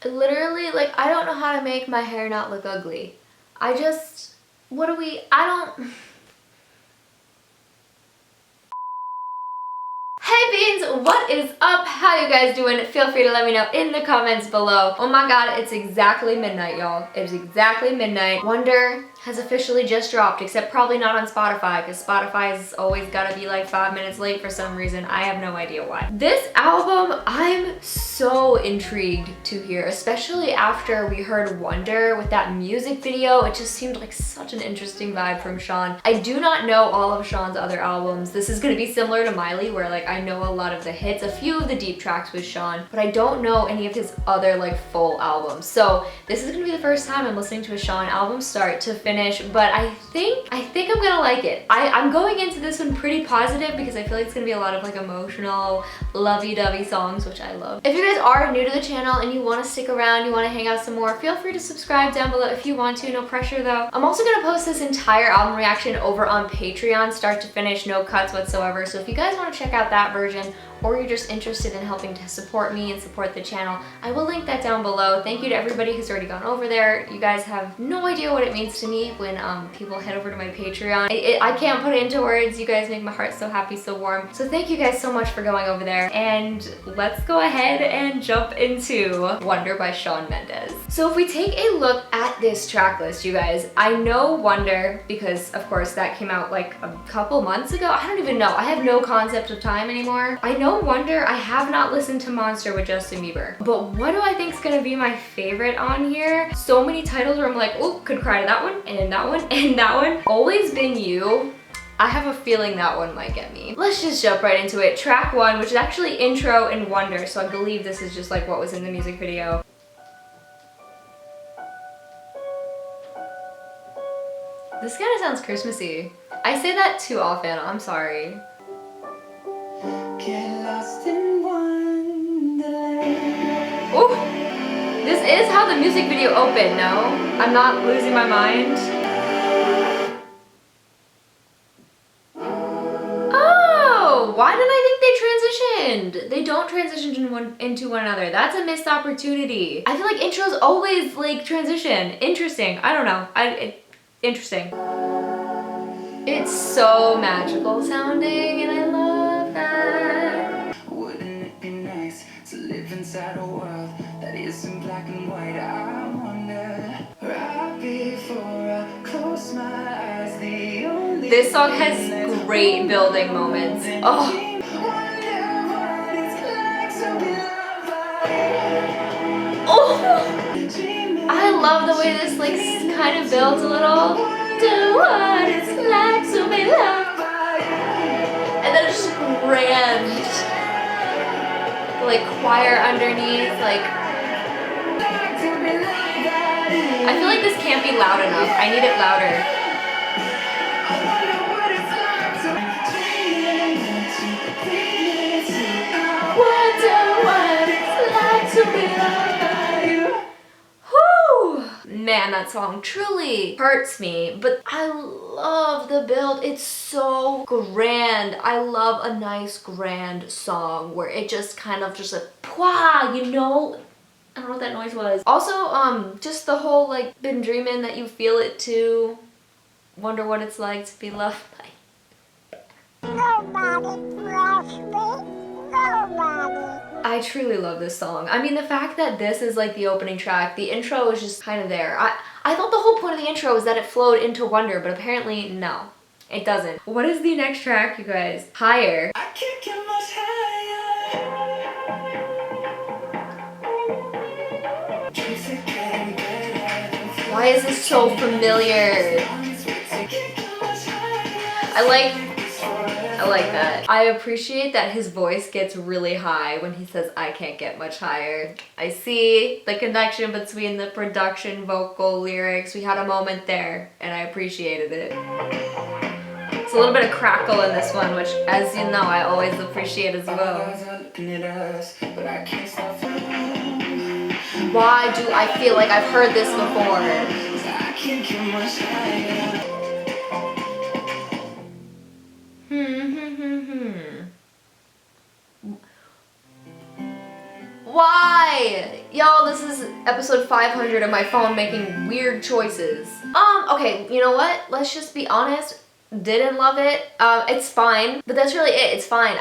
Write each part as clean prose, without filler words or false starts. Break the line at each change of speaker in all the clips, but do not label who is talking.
Literally, like, I don't know how to make my hair not look ugly. I don't... Hey beans, what is up? How you guys doing? Feel free to let me know in the comments below. Oh my god, it's exactly midnight, y'all. It's exactly midnight. Wonder has officially just dropped, except probably not on Spotify, because Spotify's always gotta be like 5 minutes late for some reason. I have no idea why. This album, I'm so intrigued to hear, especially after we heard Wonder with that music video. It just seemed like such an interesting vibe from Shawn. I do not know all of Shawn's other albums. This is gonna be similar to Miley, where like I know a lot of the hits, a few of the deep tracks with Shawn, but I don't know any of his other like full albums. So this is gonna be the first time I'm listening to a Shawn album start to finish, but I think I'm gonna like it. I'm going into this one pretty positive because I feel like it's gonna be a lot of like emotional, lovey-dovey songs, which I love. If you guys are new to the channel and you wanna stick around, you wanna hang out some more, feel free to subscribe down below if you want to, no pressure though. I'm also gonna post this entire album reaction over on Patreon, start to finish, no cuts whatsoever. So if you guys wanna check out that version, or you're just interested in helping to support me and support the channel, I will link that down below. Thank you to everybody who's already gone over there. You guys have no idea what it means to me when people head over to my Patreon. I can't put it into words. You guys make my heart so happy, so warm. So thank you guys so much for going over there. And let's go ahead and jump into Wonder by Shawn Mendes. So if we take a look at this track list, you guys, I know Wonder because of course that came out like a couple months ago. I don't even know. I have no concept of time anymore. I know Wonder. I have not listened to Monster with Justin Bieber. But what do I think is gonna be my favorite on here? So many titles where I'm like, oh, could cry to that one, and that one, and that one. Always Been You. I have a feeling that one might get me. Let's just jump right into it. Track 1, which is actually intro and Wonder, so I believe this is just like what was in the music video. This kind of sounds Christmassy. I say that too often, I'm sorry. Get lost in wonderland. Ooh, this is how the music video opened, no? I'm not losing my mind. Oh, why did I think they transitioned? They don't transition into one another. That's a missed opportunity. I feel like intros always like transition. Interesting, I don't know. Interesting. It's so magical sounding and I love that. Wouldn't it be nice to live inside a world that isn't black and white? I wonder right before I close my eyes, the only this song has great building moments. Oh. Oh. I love the way this like kind of builds a little. Do what it's like to be loved by you. And then it's just grand, like choir underneath, like I feel like this can't be loud enough. I need it louder. Wonder what it's like to be loved by you. Man, that song truly hurts me, but I love the build. It's so grand. I love a nice grand song where it just kind of just like, pwah, you know? I don't know what that noise was. Also, just the whole like, been dreaming that you feel it too. Wonder what it's like to be loved by. Nobody loves me. Nobody. I truly love this song. I mean, the fact that this is like the opening track, the intro is just kind of there. I thought the whole point of the intro was that it flowed into Wonder, but apparently no, it doesn't. What is the next track, you guys? Higher. I can't get much higher. Why is this so familiar? I like that. I appreciate that his voice gets really high when he says, I can't get much higher. I see the connection between the production, vocal, lyrics. We had a moment there and I appreciated it. It's a little bit of crackle in this one, which as you know, I always appreciate as well. Why do I feel like I've heard this before? Why? Y'all, this is episode 500 of my phone making weird choices. Okay, you know what? Let's just be honest. Didn't love it. It's fine, but that's really it. It's fine.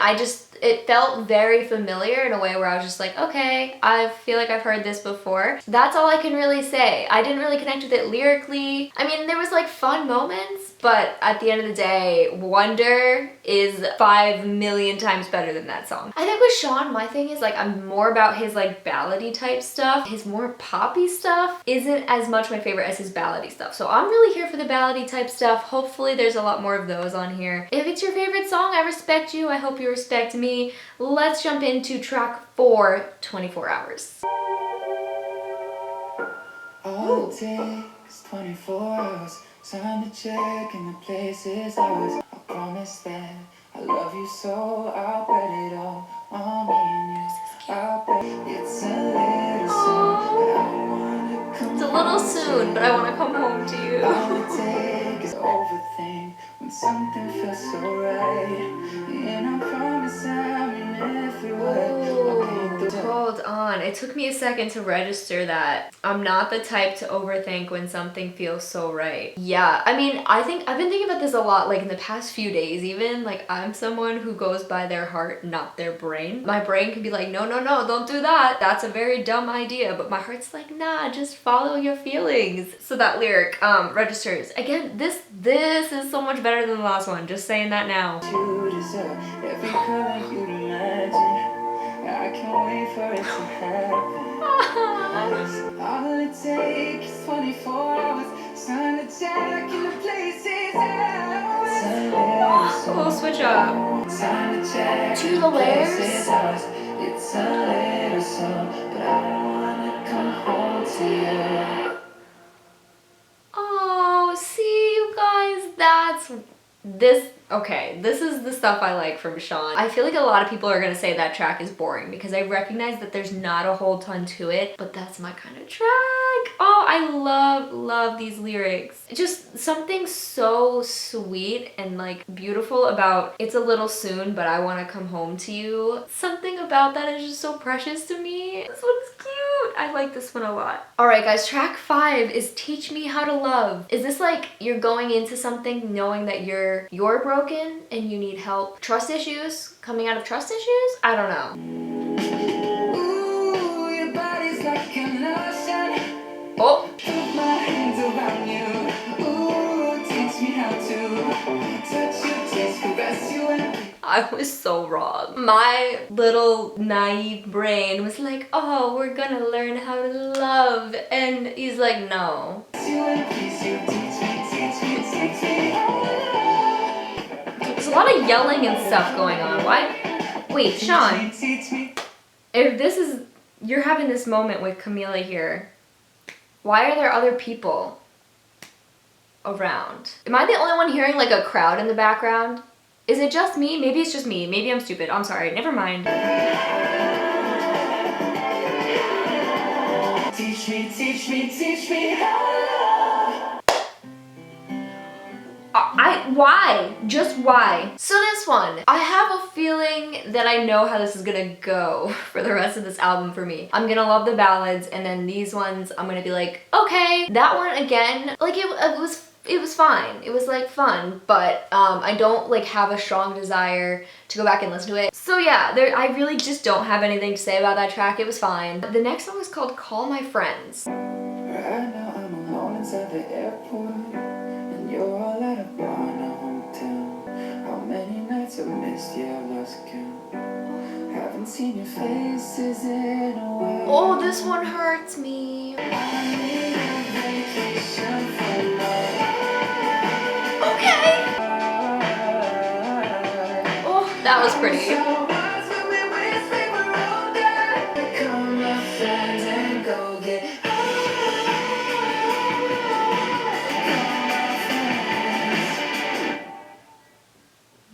It felt very familiar in a way where I was just like, okay, I feel like I've heard this before. That's all I can really say. I didn't really connect with it lyrically. I mean, there was like fun moments, but at the end of the day, Wonder is 5 million times better than that song. I think with Shawn, my thing is like, I'm more about his like ballady type stuff. His more poppy stuff isn't as much my favorite as his ballady stuff. So I'm really here for the ballady type stuff. Hopefully there's a lot more of those on here. If it's your favorite song, I respect you. I hope you respect me. Let's jump into track 4, 24 Hours.
All it takes 24 hours. Time to check in the places ours. I promise that I love you so I'll bet it all on me and you. I'll bet it's a little soon, but I wanna come.
It's a little soon, but I want to come home to you.
All it takes is overthink when something feels so right. And I promise I mean every word.
Hold on. It took me a second to register that. I'm not the type to overthink when something feels so right. Yeah, I mean, I've been thinking about this a lot, like in the past few days even. Like, I'm someone who goes by their heart, not their brain. My brain can be like, no, don't do that. That's a very dumb idea. But my heart's like, nah, just follow your feelings. So that lyric registers. Again, this is so much better than the last one. Just saying that now.
You deserve every color you'd imagine. I can't wait for it to happen. All it takes is 24 hours. Time to check in the places ours.
We'll switch up.
Time to check
To the layers.
It's a little song, but I wanna come home to you.
Oh, see you guys, that's this. Okay, this is the stuff I like from Shawn. I feel like a lot of people are gonna say that track is boring because I recognize that there's not a whole ton to it, but that's my kind of track. Oh, I love these lyrics. Just something so sweet and like beautiful about it's a little soon, but I want to come home to you. Something about that is just so precious to me. This one's cute. I like this one a lot. All right, guys, track 5 is Teach Me How to Love. Is this like you're going into something knowing that you're broken and you need help? Trust issues? Coming out of trust issues? I don't know.
Ooh, your body's like an ocean.
Oh.
Put my hands around you. Ooh, teach me how to touch your taste, caress you and
I was so wrong. My little naive brain was like, oh, we're gonna learn how to love. And he's like, no. There's a lot of yelling and stuff going on. Why? Wait, Shawn. If this is, you're having this moment with Camila here, why are there other people around? Am I the only one hearing like a crowd in the background? Is it just me? Maybe it's just me. Maybe I'm stupid. I'm sorry. Never mind.
Teach me how.
Why? Just why? So this one, I have a feeling that I know how this is gonna go for the rest of this album for me. I'm gonna love the ballads, and then these ones, I'm gonna be like, okay. That one, again, like it was fine. It was like fun, but I don't like have a strong desire to go back and listen to it. So yeah, I really just don't have anything to say about that track. It was fine. The next song is called Call My Friends.
Right now I'm alone inside the airport, and you're all at a bar in a hometown. How many nights I've missed, yeah, I've lost count. Haven't seen your faces in a while.
Oh, this one hurts me.
I need a vacation from love.
Okay. Oh, that was pretty.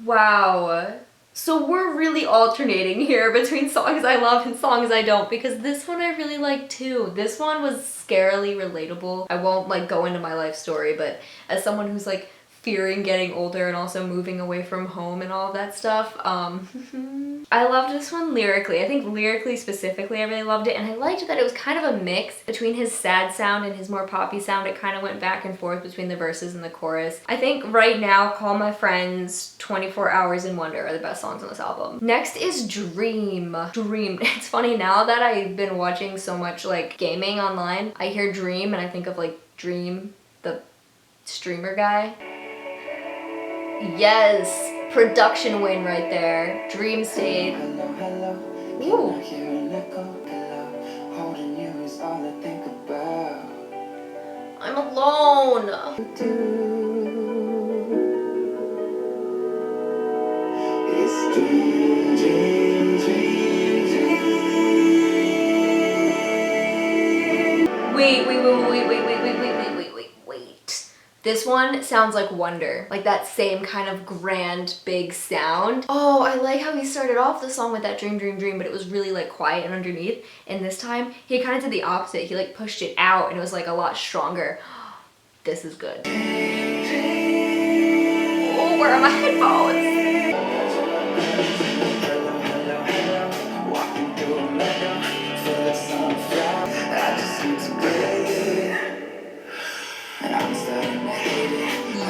Wow. So we're really alternating here between songs I love and songs I don't, because this one I really like too. This one was scarily relatable. I won't like go into my life story, but as someone who's like fearing getting older and also moving away from home and all of that stuff. I loved this one lyrically. I think lyrically specifically I really loved it, and I liked that it was kind of a mix between his sad sound and his more poppy sound. It kind of went back and forth between the verses and the chorus. I think right now Call My Friends, 24 Hours and Wonder are the best songs on this album. Next is Dream. Dream. It's funny now that I've been watching so much like gaming online, I hear Dream and I think of like Dream, the streamer guy. Yes, production win right there. Dream stayed.
Hello, hello.
Ooh.
Can I hear an echo? Hello. Holding you is all I think about.
I'm alone.
It's dream, dream, dream, dream.
Wait. This one sounds like Wonder. Like that same kind of grand, big sound. Oh, I like how he started off the song with that dream, dream, dream, but it was really like quiet and underneath. And this time, he kind of did the opposite. He like pushed it out and it was like a lot stronger. This is good. Oh, where are my headphones?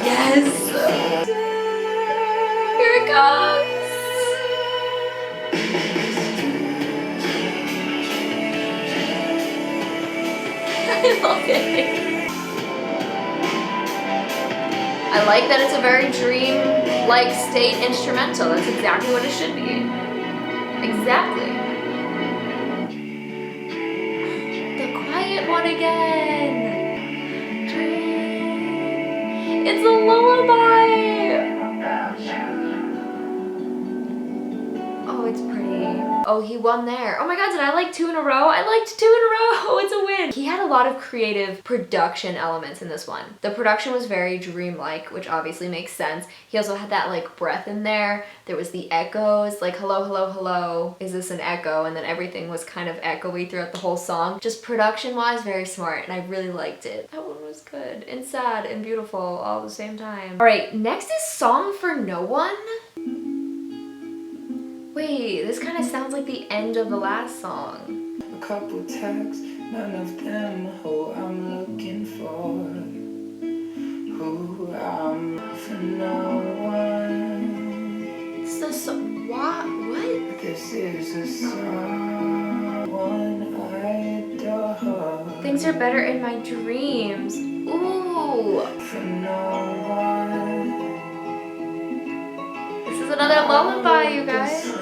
Yes! Here it comes! I love it. I like that it's a very dream-like state instrumental. That's exactly what it should be. Exactly. The quiet one again. It's a lullaby! Oh, it's pretty. Oh, he won there. Oh my god, did I like 2 in a row? I liked 2 in a row! It's a win! He had a lot of creative production elements in this one. The production was very dreamlike, which obviously makes sense. He also had that like breath in there. There was the echoes, like hello, hello, hello. Is this an echo? And then everything was kind of echoey throughout the whole song. Just production-wise, very smart, and I really liked it. That one was good and sad and beautiful all at the same time. All right, next is Song for No One. Wait, this kind of sounds like the end of the last song.
A couple texts, none of them who I'm looking for. Who I'm for no one.
This is a song. What?
This is a song one I adore.
Things are better in my dreams. Ooh.
For no one.
This is another lullaby, you guys.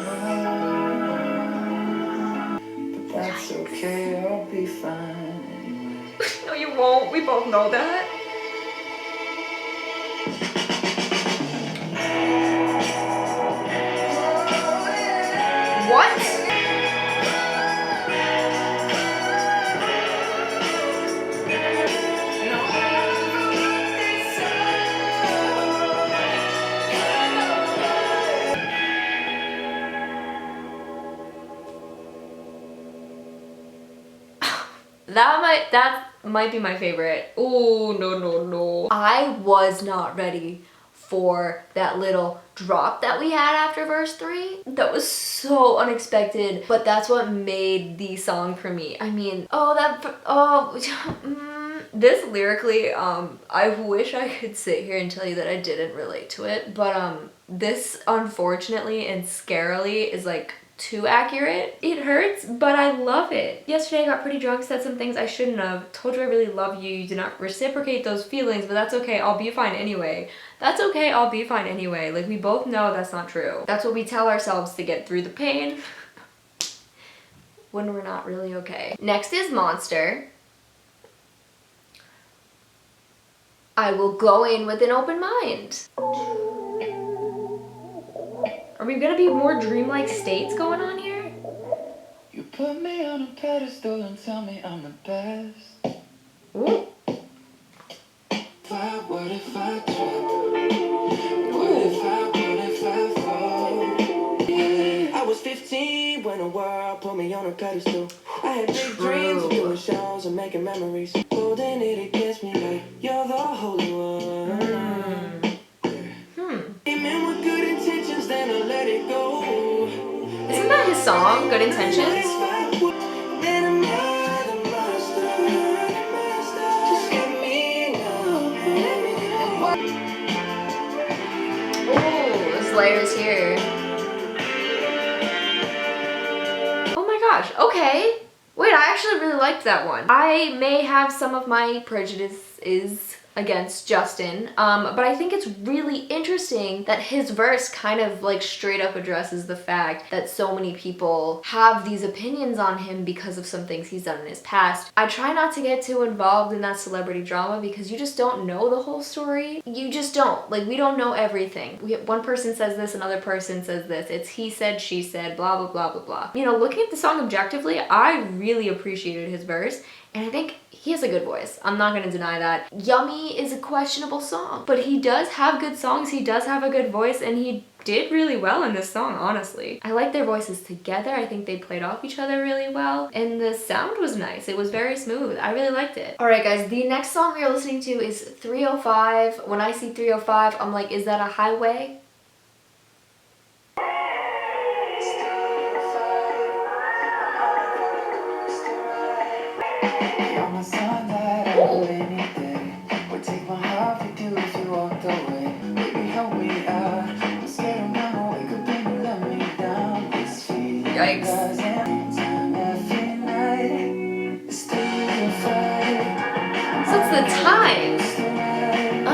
But that's okay, I'll be fine anyway.
No, you won't. We both know that. What? That might be my favorite. Oh, no. I was not ready for that little drop that we had after verse 3. That was so unexpected, but that's what made the song for me. I mean, this lyrically, I wish I could sit here and tell you that I didn't relate to it, but this unfortunately and Scarily is like too accurate. It hurts, but I love it. Yesterday I got pretty drunk, said some things I shouldn't have, told you I really love you, you did not reciprocate those feelings, but that's okay, I'll be fine anyway. That's okay, I'll be fine anyway. Like, we both know that's not true. That's what we tell ourselves to get through the pain when we're not really okay. Next is Monster. I will go in with an open mind. Are we gonna be more dreamlike states going on here?
You put me on a pedestal and tell me I'm the best.
Ooh.
What if I trip? What if I fall? Yeah. I was 15 when the world put me on a pedestal. I had big dreams of doing shows and making memories. Holding it against me like you're the holy one. in with good intentions, then I let it go.
Isn't that his song, Good Intentions?
Then I'm not a monster. Just let me know.
Oh, there's layers here. Oh my gosh, okay. Wait, I actually really liked that one. I may have some of my prejudices against Justin, but I think it's really interesting that his verse kind of like straight up addresses the fact that so many people have these opinions on him because of some things he's done in his past. I try not to get too involved in that celebrity drama because you just don't know the whole story. You just don't. Like, we don't know everything. One person says this, another person says this. It's he said, she said, blah, blah, blah, blah, blah. You know, looking at the song objectively, I really appreciated his verse. And I think he has a good voice. I'm not gonna deny that. Yummy is a questionable song, but he does have good songs. He does have a good voice, and he did really well in this song, honestly. I like their voices together. I think they played off each other really well, and the sound was nice. It was very smooth. I really liked it. All right, guys, the next song we are listening to is 305. When I see 305, I'm like, is that a highway? Yikes. So it's the time. Oh.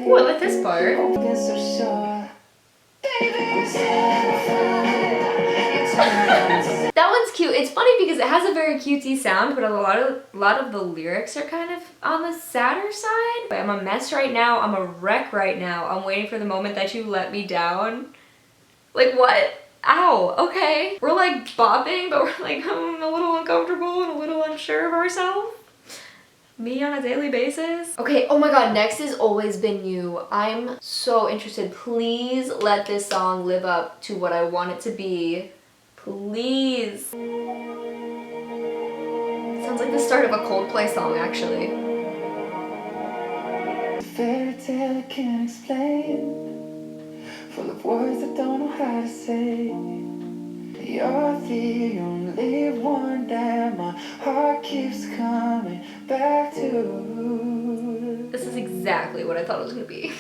Ooh, I like this part. That one's cute. It's funny because it has a very cutesy sound, but a lot of the lyrics are kind of on the sadder side. I'm a mess right now. I'm a wreck right now. I'm waiting for the moment that you let me down. Like, what? Ow, okay. We're like bopping, but we're like a little uncomfortable and a little unsure of ourselves. Me on a daily basis. Okay, oh my god, next is Always Been You. I'm so interested. Please let this song live up to what I want it to be. Please. Sounds like the start of a Coldplay song, actually.
Fairy tale I can't explain, full of words I don't know how to say. You're the only one that my heart keeps coming back to.
This is exactly what I thought it was gonna be.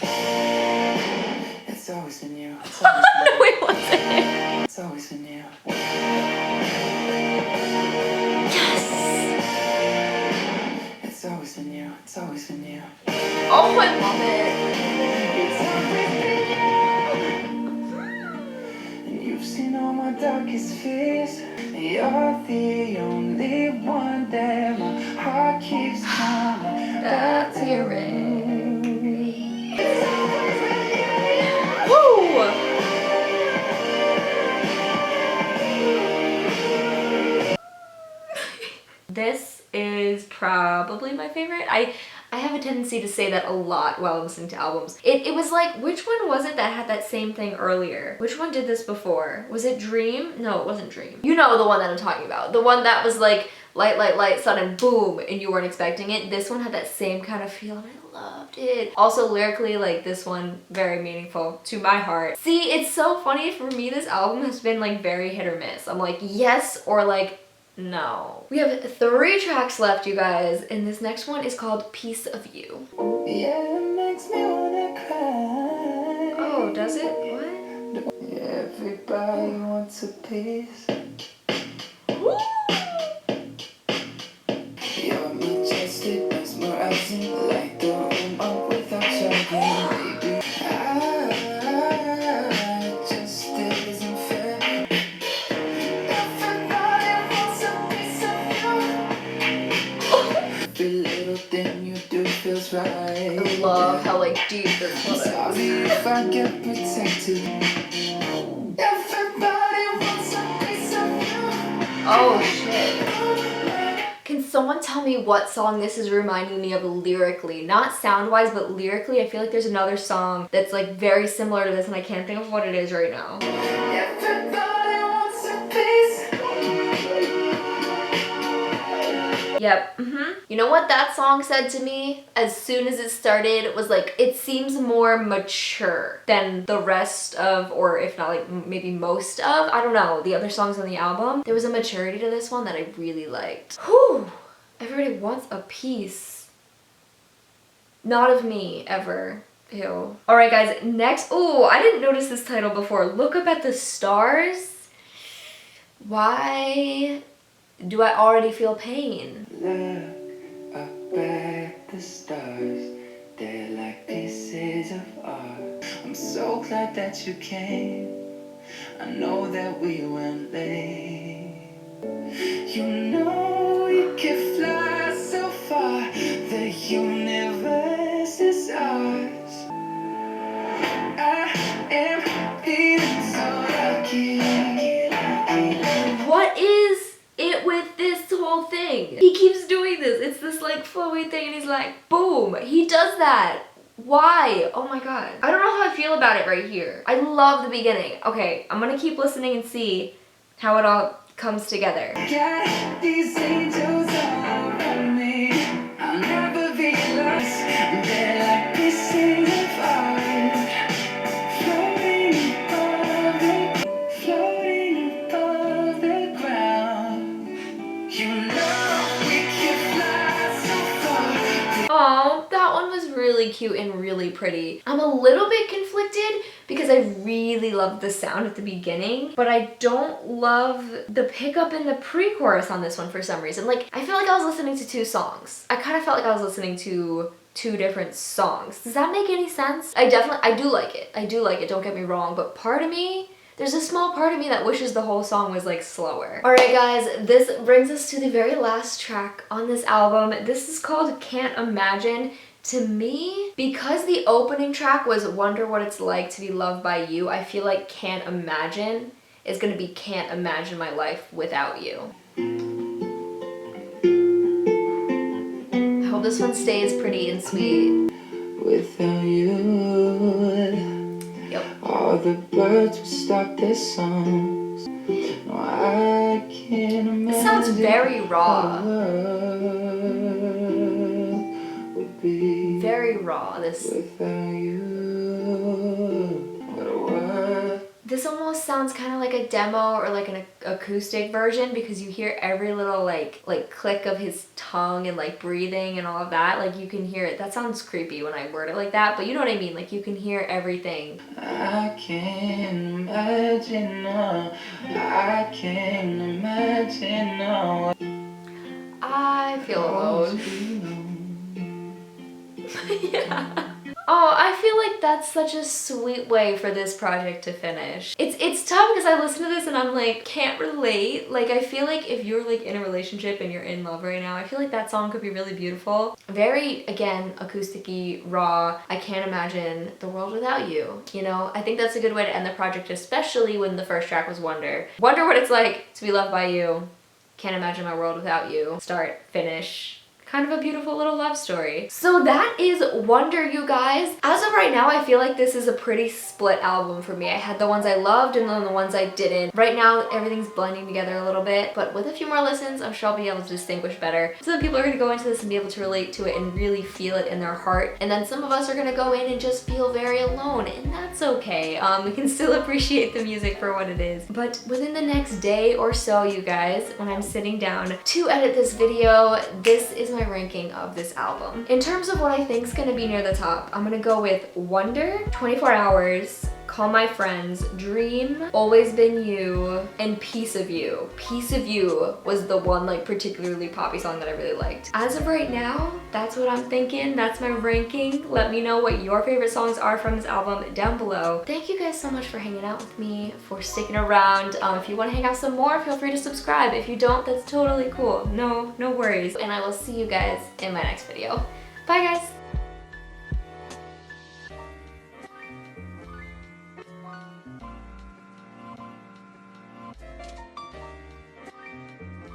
It's always been you. It's always been you.
Wait, what's it?
It's always been you.
Yes!
It's always been you. It's always been you.
Oh, I love it.
You've seen all my darkest fears. You're the only one that my heart keeps coming back to.
Woo! This is probably my favorite. I have a tendency to say that a lot while listening to albums. It was like, which one was it that had that same thing earlier? Which one did this before? Was it Dream? No, it wasn't Dream. You know the one that I'm talking about. The one that was like light, light, light, sudden boom, and you weren't expecting it. This one had that same kind of feel, and I loved it. Also lyrically, like this one, very meaningful to my heart. See, it's so funny. For me, this album has been like very hit or miss. I'm like, yes, or like, no. We have 3 tracks left, you guys, and this next one is called Piece of You.
Yeah, it makes me wanna cry.
Oh, does it? What?
Everybody wants a piece.
Ooh.
You're majestic, mesmerizing, like the room up without charging, baby. It just isn't fair. Everybody wants a piece of you. Every little thing you do feels right.
I love how like deep their flow
Sorry
is.
if I get protected. Everybody wants a piece of you.
Oh shit. Can someone tell me what song this is reminding me of lyrically? Not sound-wise, but lyrically. I feel like there's another song that's like very similar to this, and I can't think of what it is right now.
Everybody wants a piece.
Yep. You know what that song said to me as soon as it started was like, it seems more mature than the rest of, or if not like maybe most of, I don't know, the other songs on the album. There was a maturity to this one that I really liked. Whew! Everybody wants a piece. Not of me, ever. Ew. Alright guys, next, oh, I didn't notice this title before. Look Up at the Stars. Why do I already feel pain?
Look up at the stars, they're like pieces of art. I'm so glad that you came. I know that we went late. You know you can fly so far, the universe is ours. I am feeling so lucky.
What is it with this whole thing? He keeps doing this. It's this like flowy thing and he's like, boom. He does that. Why? Oh my god. I don't know how I feel about it right here. I love the beginning. Okay, I'm gonna keep listening and see how it all comes together.
Got these angels all around me. I'll never be lost. They're like pieces of art, floating above the ground. You know we can fly so far.
Oh, that one was really cute and really pretty. I'm a little bit conflicted because I really love the sound at the beginning, but I don't love the pickup in the pre-chorus on this one for some reason. Like, I feel like I was listening to two songs. I kind of felt like I was listening to two different songs. Does that make any sense? I do like it. I do like it, don't get me wrong, but part of me, there's a small part of me that wishes the whole song was like slower. Alright guys, this brings us to the very last track on this album. This is called Can't Imagine. To me, because the opening track was Wonder What It's Like to Be Loved by You, I feel like Can't Imagine is gonna be Can't Imagine My Life Without You. I hope this one stays pretty and sweet.
Without you,
Yep.
all the birds would stop their songs. No, I can't imagine.
It sounds very raw. Very raw. This almost sounds kind of like a demo or like an acoustic version because you hear every little like click of his tongue and like breathing and all of that. Like you can hear it. That sounds creepy when I word it like that, but you know what I mean. Like you can hear everything.
I can't imagine, no. I can't imagine, no.
I feel alone. Yeah. Oh, I feel like that's such a sweet way for this project to finish. It's tough because I listen to this and I'm like, can't relate. Like, I feel like if you're like in a relationship and you're in love right now, I feel like that song could be really beautiful. Very, again, acoustic-y, raw. I can't imagine the world without you. You know, I think that's a good way to end the project, especially when the first track was Wonder. Wonder what it's like to be loved by you. Can't imagine my world without you. Start, finish. Kind of a beautiful little love story. So that is Wonder, you guys. As of right now, I feel like this is a pretty split album for me. I had the ones I loved and then the ones I didn't. Right now, everything's blending together a little bit, but with a few more listens, I'm sure I'll be able to distinguish better. Some people are gonna go into this and be able to relate to it and really feel it in their heart. And then some of us are gonna go in and just feel very alone, and that's okay. We can still appreciate the music for what it is. But within the next day or so, you guys, when I'm sitting down to edit this video, this is my ranking of this album. In terms of what I think is gonna be near the top, I'm gonna go with Wonder, 24 Hours, Call My Friends, Dream, Always Been You, and Piece of You. Piece of You was the one like particularly poppy song that I really liked. As of right now, that's what I'm thinking. That's my ranking. Let me know what your favorite songs are from this album down below. Thank you guys so much for hanging out with me, for sticking around. If you want to hang out some more, feel free to subscribe. If you don't, that's totally cool. No worries. And I will see you guys in my next video. Bye guys!